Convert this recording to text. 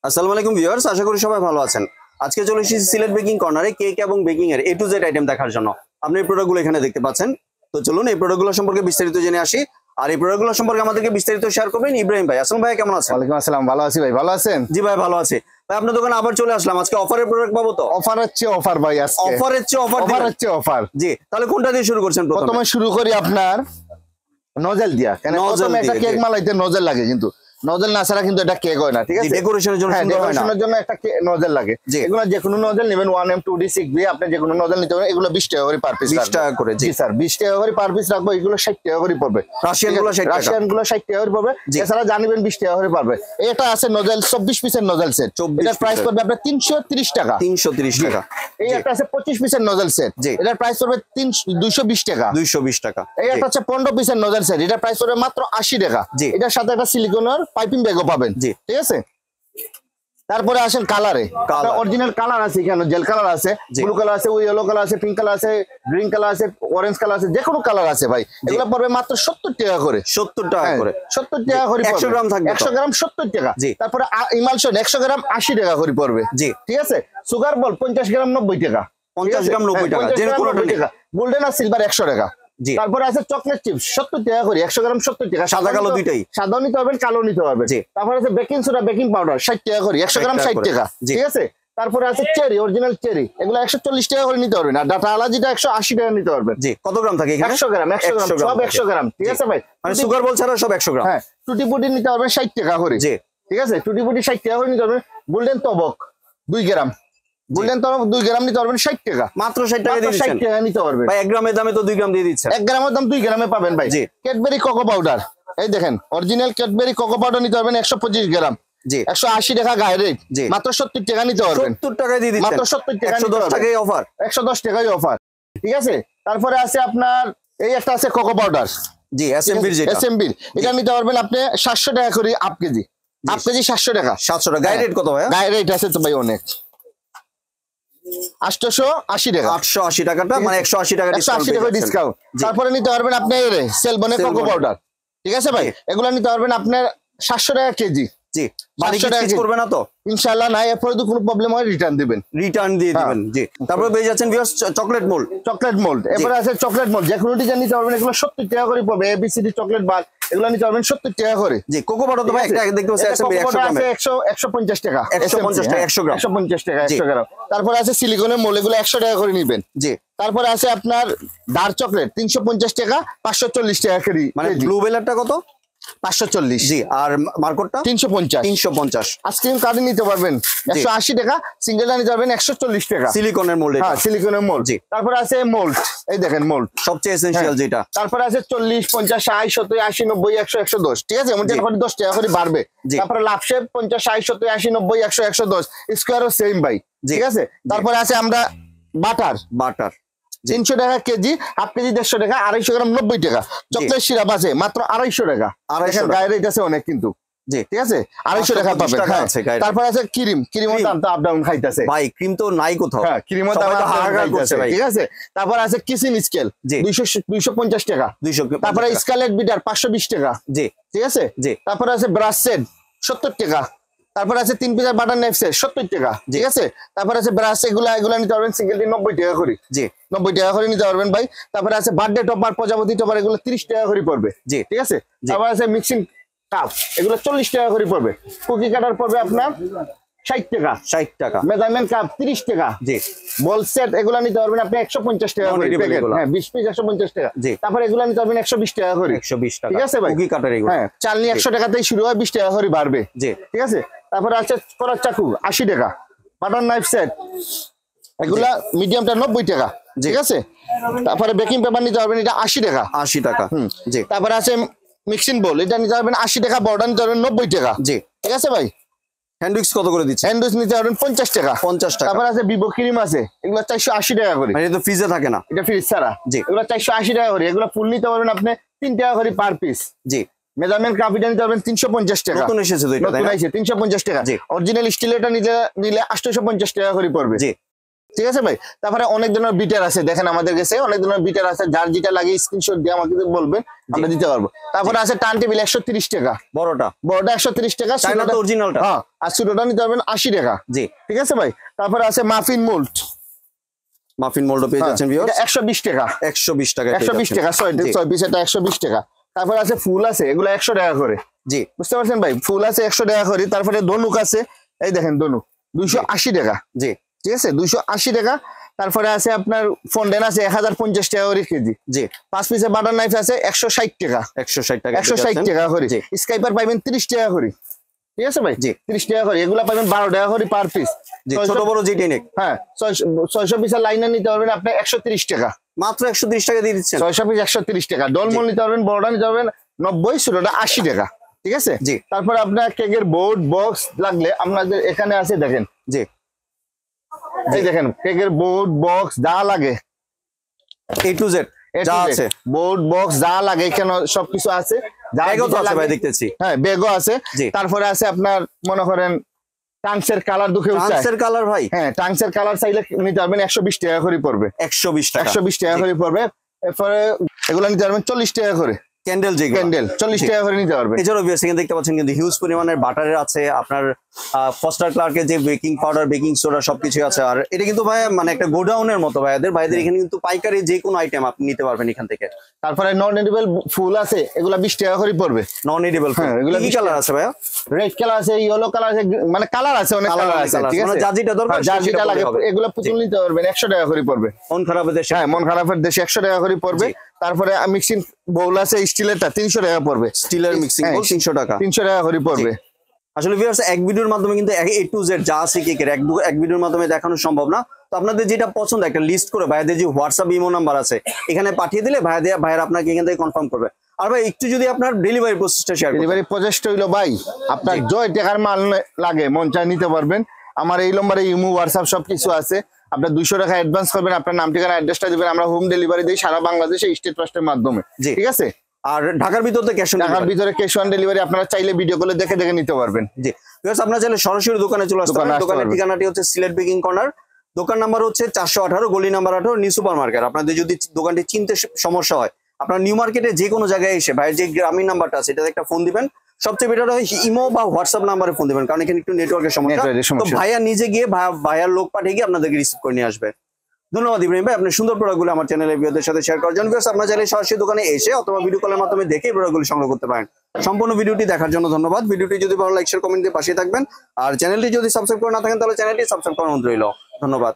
আসসালামু আলাইকুম ভিউয়ার্স, আশা করি সবাই ভালো আছেন। আজকে চলে এসেছি সিলেট বেকিং কর্নারে কেক এবং বেকিং এর A to Z আইটেম দেখার জন্য। আপনি এই প্রোডাক্টগুলো এখানে দেখতে পাচ্ছেন। তো চলুন এই প্রোডাক্টগুলো সম্পর্কে বিস্তারিত জেনে আসি। আর এই প্রোডাক্টগুলো সম্পর্কে আমাদেরকে বিস্তারিত শেয়ার করবেন ইব্রাহিম ভাই। আসসালামু ভাই, কেমন আছেন? ওয়ালাইকুম আসসালাম, ভালো আছি ভাই। ভালো আছেন? জি ভাই, ভালো আছি ভাই। আপনার দোকানে আবার চলে আসলাম। আজকে অফারের প্রোডাক্ট পাবো তো? অফার হচ্ছে অফার ভাই, আজকে অফারের চেয়ে অফার, অফার হচ্ছে অফার। জি, তাহলে কোনটা দিয়ে শুরু করছেন? প্রথমে শুরু করি আপনার নজেল দিয়া। কেন প্রথমে একটা কেক মালাইতে নজেল লাগে, কিন্তু নজেল না ছাড়া কিন্তু এটা কেক হয় না। ঠিক আছে, ডেকোরেশনের জন্য সুন্দর হয় না, ডেকোরেশনের জন্য একটা নজেল লাগে। এগুলো যে কোনো নজেল নেবেন, 1M 2D 6B, আপনি যে কোনো নজেল নিতে পারেন। এগুলো 20 টাকা করে পার পিস, 20 টাকা করে। জি স্যার, 20 টাকা করে পার পিস রাখবো। এগুলো 60 টাকা করে পড়বে। রাশিয়ান গুলো 60 টাকা, রাশিয়ান গুলো 60 টাকা করে পড়বে। এছাড়া জানিবেন 20 টাকা করে পারবে। এটা আছে নজেল 24 পিসের নজেল সেট, এটার প্রাইস পড়বে আপনার 330 টাকা। 330 টাকা। এই একটা আছে 25 পিসের নজেল সেট, এটার প্রাইস পড়বে 220 টাকা। 220 টাকা। এই একটা আছে 15 পিসের নজেল সেট, এটার প্রাইস পড়বে মাত্র 80 টাকা। এটার সাথে একটা সিলিকনের পাইপিং ব্যাগও পাবেন। ঠিক আছে, তারপরে আসেন কালারে। অরিজিনাল কালার আছে, কেন জেল কালার আছে, ব্লু কালার আছে, ইয়েলো কালার আছে, পিঙ্ক কালার আছে, গ্রিন কালার আছে, অরেঞ্জ কালার আছে, যে কোনো কালার আছে ভাই। এগুলো পড়বে মাত্র 70 টাকা করে। 70 টাকা করে, 70 টাকা করে। 100 গ্রাম থাকবে, 100 গ্রাম 70 টাকা। তারপরে ইমালশন 100 গ্রাম 80 টাকা করে পড়বে। ঠিক আছে, সুগার বল 50 গ্রাম 90 টাকা। 50 গ্রাম 90 টাকা, যে কোনো টাকা। গোল্ডেন আর সিলভার 100 টাকা। তারপরে আছে চকলেট চিপস 70 টাকা করে, 100 গ্রাম 70 টাকা। সাদা কালো দুইটাই, সাদা নিতে হবে, কালো নিতে হবে। তারপরে আছে বেকিং সোডা বেকিং পাউডার 60 টাকা করে, 100 গ্রাম 60 টাকা। ঠিক আছে, তারপরে আছে চেরি, অরিজিনাল চেরি, এগুলো 140 টাকা করে নিতে পারবেন। আর ডাটা আলা যেটা 180 টাকা নিতে পারবেন। কত গ্রাম থাকে এখানে? 100 গ্রাম, 100 গ্রাম, সব 100 গ্রাম। ঠিক আছে ভাই, মানে সুগার বল ছাড়া সব 100 গ্রাম। হ্যাঁ, টুটি ফুটি নিতে পারবেন 60 টাকা করে। ঠিক আছে, টুটি ফুটি 60 টাকা করে নিতে পারবেন। গোল্ডেন তবক 2 গ্রাম, গোল্ডেন তবক 2 গ্রাম নিতে পারবেন 60 টাকা। মাত্র 60 টাকা দিয়ে 60 টাকা নিতে পারবেন ভাই। 1 গ্রামের দামে তো 2 গ্রাম দিয়ে দিচ্ছেন। 1 গ্রামের দাম 2 গ্রামে পাবেন ভাই। ক্যাডবেরি কোকো পাউডার, এই দেখেন অরিজিনাল ক্যাডবেরি কোকো পাউডার নিতে পারবেন 125 গ্রাম। 180 টাকা গায়ে রেট, মাত্র 70 টাকা নিতে পারবেন। 70 টাকায় দিয়ে দিচ্ছেন, মাত্র 70 টাকা। 110 টাকায় অফার, 110 টাকায় অফার। ঠিক আছে, তারপরে আছে আপনার এই একটা আছে কোকো পাউডার, এসএমবির, যেটা এসএমবির, এটা নিতে পারবেন আপনি 700 টাকা করে হাফ কেজি। হাফ কেজি 700 টাকা। 700 টাকা গায়ে রেট কত ভাই? গায়ে রেট আছে তো ভাই অনেক, 880 টাকা। 880 টাকাটা মানে 180 টাকা ডিসকাউন্ট। তারপরে নিতে পারবেন আপনি সেলবনের কোকো পাউডার। ঠিক আছে ভাই, এগুলো নিতে পারবেন আপনার 700 টাকা কেজি। বাড়ি কিছু করবে না তো? ইনশাআল্লাহ না, এরপরে তো কোনো প্রবলেম হয় রিটার্ন দিবেন, রিটার্ন দিয়ে দিবেন। তারপরে পেয়ে যাচ্ছেন viewers chocolate mould, chocolate mould. এবারে আছে চকলেট মোল্ড, যে কোনো ডিজাইন নিতে পারবেন। এগুলো 70 টাকা করে পড়বে। এবিসিডি চকলেট বার, এগুলো নিতে পারবেন 70 টাকা করে। কোকো পাউডার তো ভাই একটা দেখতে পাচ্ছি 150 টাকা, 150 টাকা 100 গ্রাম, 150 টাকা 100 গ্রাম। তারপরে আছে সিলিকনের মোল্ড, এগুলো 100 টাকা করে নিবেন। তারপরে আছে আপনার ডার্ক চকলেট 350 টাকা, 540 টাকা করে। মানে ব্লু বেলারটা কত? 540। আর মার্কটটা 350। 350। আইসক্রিম কার্ড নিতে পারবেন 180 টাকা, সিঙ্গেলটা নিতে পারবেন 140 টাকা। সিলিকনের মোল্ড, হ্যাঁ সিলিকনের মোল্ড। তারপরে আছে মোল্ড, এই দেখেন মোল্ড সবচেয়ে এসেনশিয়াল যেটা। তারপরে আছে 40, 50, 60, 70, 80, 90, 100, 110। ঠিক আছে, এমন করে 10 টাকা করে বাড়বে। তারপরে লাভ শেপ 50, 60, 70, 80, 90, 100, 110। স্কয়ারও সেম ভাই। ঠিক আছে, তারপরে আছে আমরা বাটার, 300 টাকা কেজি, হাফ কেজি 150 টাকা, 250 গ্রাম 90 টাকা। চকলেট সিরাপ আছে মাত্র 250 টাকা। গায়ে রেট আছে অনেক কিন্তু। ঠিক আছে, 250 টাকা পাবেন। তারপর আছে ক্রিম, ক্রিমের দাম তো আপ ডাউন খাইতেছে ভাই, ক্রিম তো নাই কোথাও। হ্যাঁ, ক্রিমের দাম হাহাকার করছে ভাই। ঠিক আছে, তারপর আছে কিচিন স্কেল 250 টাকা। তারপরে স্কারলেট বিটার 520 টাকা। ঠিক আছে, তারপরে আছে ব্রাশ সেট 70 টাকা। তারপর আছে 3 পিসের বাটার নাইফ সেট 70 টাকা। ঠিক আছে, তারপর আছে ব্রাশ, এগুলা নিতে পারবেন সিঙ্গেলটি 90 টাকা করে। 90 টাকা করে নিতে পারবেন ভাই। তারপরে আছে বার্থডে টপার, প্রজাপতি টপার, এগুলো 30 টাকা করে পড়বে। ঠিক আছে, তারপর আছে মিক্সিং কাপ, এগুলো 40 টাকা করে পড়বে। কুকি কাটার পড়বে আপনার 60 টাকা। 60 টাকা। মেজারমেন্ট কাপ 30 টাকা। বল সেট, এগুলো নিতে পারবেন আপনি 150 টাকা করে প্যাকেট। হ্যাঁ, 20 পিস 150 টাকা। তারপর এগুলো নিতে পারবেন 120 টাকা করে। 120 টাকা। ঠিক আছে ভাই, কুকি কাটার এগুলো। হ্যাঁ, চালনি 100 টাকাতেই শুরু হয়, 20 টাকা করে বাড়বে। ঠিক আছে, তারপর আছে করার চাকু 80 টাকা। বাটার নাইফ সেট, এগুলা মিডিয়ামটা 90 টাকা। ঠিক আছে, তারপরে বেকিং পেপার নিতে পারবেন, এটা 80 টাকা। 80 টাকা। তারপরে আছে মিক্সিং বোল, এটা নিতে পারবেন 80 টাকা। বর্ডার নিতে পারবেন 90 টাকা। ঠিক আছে ভাই। হ্যান্ডউইক্স কত করে দিচ্ছে? হ্যান্ডউইক্স নিতে পারবেন 50 টাকা। 50 টাকা। তারপর আছে বিবো ক্রিম আছে, এগুলো 480 টাকা করে। মানে এটা তো ফ্রিজে থাকে না, এটা ফ্রিজ ছাড়া। এগুলো 480 টাকা করে। এগুলো ফুল নিতে পারবেন আপনি 3 টাকা করে পার পিস। মেজারমেন্ট কাপ এটা নিতে পারবেন 350 টাকা। নতুন এসেছে তো এটা, নতুন এসেছে 350 টাকা। অরিজিনাল স্টিল এটা নিলে 850 টাকা করে পড়বে। ঠিক আছে ভাই। তারপরে অনেক ধরনের বিটার আছে, দেখেন আমাদের কাছে অনেক ধরনের বিটার আছে, যার যেটা লাগে স্ক্রিনশট দিয়ে আমাকে বলবেন, আমরা দিতে পারবো। তারপরে আছে টার্ন টেবিল 130 টাকা, বড়টা 130 টাকা, চাইনাটা অরিজিনালটা। হ্যাঁ, আর ছোটটা নিতে পারবেন 80 টাকা। জি, ঠিক আছে ভাই। তারপরে আছে মাফিন মোল্ড, মাফিন মোল্ড পেয়ে যাচ্ছেন ভিউয়ার্স, 120 টাকা, 120 টাকা, 120 টাকা, 6 পিস, এটা 120 টাকা। তারপরে আছে ফুল আছে, এগুলো 100 টাকা করে। জি, বুঝতে পারছেন ভাই, ফুল আছে 100 টাকা করে। তারপরে ধনুক আছে, এই দেখেন ধনুক 280 টাকা। জি, ঠিক আছে, 280 টাকা। তারপরে আছে আপনার ফন্ডেন আছে 1050 টাকা করে কেজি। জি, 5 পিসের বাটার নাইফ আছে 160 টাকা, 160 টাকা, 160 টাকা করে। স্কাইপার পাইবেন 30 টাকা করে। ঠিক আছে ভাই, জি, 30 টাকা করে। এগুলা পাবেন 12 টাকা করে পার পিস। ছোট বড় যেটাই নেক। হ্যাঁ, 600 পিসের লাইনার নিতে পারবেন আপনি 130 টাকা, মাত্র 130 টাকা দিয়ে দিচ্ছেন। 600 পিস 130 টাকা। ডলমল নিতে পারবেন, বড়টা নিতে পারবেন 90, ছোটটা 80 টাকা। ঠিক আছে। জি। তারপরে আপনার কেকের বোর্ড বক্স লাগলে আপনাদের এখানে আছে, দেখেন। জি, এই দেখেন কেকের বোর্ড বক্স যা লাগে, A to Z যা আছে, বোর্ড বক্স যা লাগে এখানে সবকিছু আছে। ব্যাগও তো আছে ভাই দেখতেছি। হ্যাঁ, ব্যাগও আছে। তারপরে আছে আপনার মনে করেন টাংসের কালার দুঃখে টাংসের কালার ভাই, হ্যাঁ, টাংসের কালার চাইলে নিতে পারবেন 120 টাকা করে পড়বে, 120 টাকা, 120 টাকা করে পড়বে। এরপরে এগুলো নিতে পারবেন 40 টাকা করে। ক্যান্ডেল, যে ক্যান্ডেল 40 টাকা করে নিতে পারবেন। এছাড়াও ভিউয়ার্স এখানে দেখতে পাচ্ছেন কিন্তু হিউজ পরিমাণের বাটারের আছে, আপনার ফস্টার ক্লার্কের যে বেকিং পাউডার, বেকিং সোডা সবকিছু আছে। আর এটা কিন্তু ভাই মানে একটা গোডাউনের মতো ভাইদের এখানে কিন্তু পাইকারি যে কোনো আইটেম আপনি নিতে পারবেন এখান থেকে। তারপরে নন এডিবল ফুল আছে, এগুলা 20 টাকা করে পড়বে। নন এডিবল, হ্যাঁ, এগুলো কি কালার আছে ভাইয়া? রেড কালার আছে, ইয়েলো কালার আছে, মানে কালার আছে, অনেক কালার আছে। ঠিক আছে, যা যেটা দরকার যা যেটা লাগে এগুলো পুতুল নিতে পারবেন 100 টাকা করে পড়বে। মন খারাপের দেশে, হ্যাঁ, মন খারাপের দেশে 100 টাকা করে পড়বে। তারপরে মিক্সিং বোল আছে স্টিলেরটা 300 টাকা পড়বে। স্টিলের মিক্সিং বোল 300 টাকা, 300 টাকা করে পড়বে। আসলে ভিউয়ার্স এক ভিডিওর মাধ্যমে কিন্তু A to Z যা আছে কেকের এক ভিডিওর মাধ্যমে দেখানো সম্ভব না। তো আপনাদের যেটা পছন্দ একটা লিস্ট করে ভাইদের যে হোয়াটসঅ্যাপ ইমো নাম্বার আছে এখানে পাঠিয়ে দিলে ভাইয়েরা আপনাকে এখান থেকে কনফার্ম করবে। আর ভাই একটু যদি আপনার ডেলিভারি প্রসেসটা শেয়ার করেন। ডেলিভারি প্রসেসটা হইলো ভাই, আপনার জয় টাকার মাল লাগে মন চায় নিতে পারবেন। আমার এই নম্বরে ইমো হোয়াটসঅ্যাপ সবকিছু আছে। আপনার 200 টাকা অ্যাডভান্স করবেন, আপনার নাম ঠিকানা অ্যাড্রেসটা দিবেন, আমরা হোম ডেলিভারি দিই সারা বাংলাদেশে স্টেট পোস্টের মাধ্যমে। ঠিক আছে। আর ঢাকার ভিতরে তো ক্যাশ অন ঢাকার ভিতরে ক্যাশ অন ডেলিভারি আপনারা চাইলে ভিডিও কলে দেখে নিতে পারবেন। জি, ভিউয়ার্স আপনারা চাইলে সরাসরি দোকানে চলে আসতে পারেন। দোকানের ঠিকানাটি হচ্ছে সিলেট বেকিং কর্নার, দোকান নাম্বার হচ্ছে 418, গলি নাম্বার 18, নিউ সুপার মার্কেট। আপনাদের যদি দোকানটি চিনতে সমস্যা হয় আপনারা নিউ মার্কেটে যে কোনো জায়গায় এসে ভাইয়ের যে গ্রামীণ নাম্বারটা আছে এটাতে একটা ফোন দিবেন। সবচেয়ে বেটার হয় ইমো বা হোয়াটসঅ্যাপ নাম্বারে ফোন দিবেন, কারণ এখানে একটু নেটওয়ার্কের সমস্যা। তো ভাইয়া নিজে গিয়ে ভাইয়ার লোক পাঠিয়ে গিয়ে আপনাদেরকে রিসিভ করে নিয়ে আসবে। ধন্যবাদ ইব্রাহিম ভাই, আপনার সুন্দর প্রোডাক্টগুলো আমার চ্যানেলের ভিউয়ারদের সাথে শেয়ার করার জন্য। আপনারা চাইলে সরাসরি দোকানে এসে অথবা ভিডিও কলের মাধ্যমে দেখে প্রোডাক্টগুলো সংগ্রহ করতে পারেন। সম্পূর্ণ ভিডিওটি দেখার জন্য ধন্যবাদ। ভিডিওটি যদি ভালো লাইক শেয়ার কমেন্ট দিয়ে পাশে থাকবেন, আর চ্যানেলটি যদি সাবস্ক্রাইব করে না থাকেন তাহলে চ্যানেলটি সাবস্ক্রাইব করার অনুরোধ রইল। ধন্যবাদ।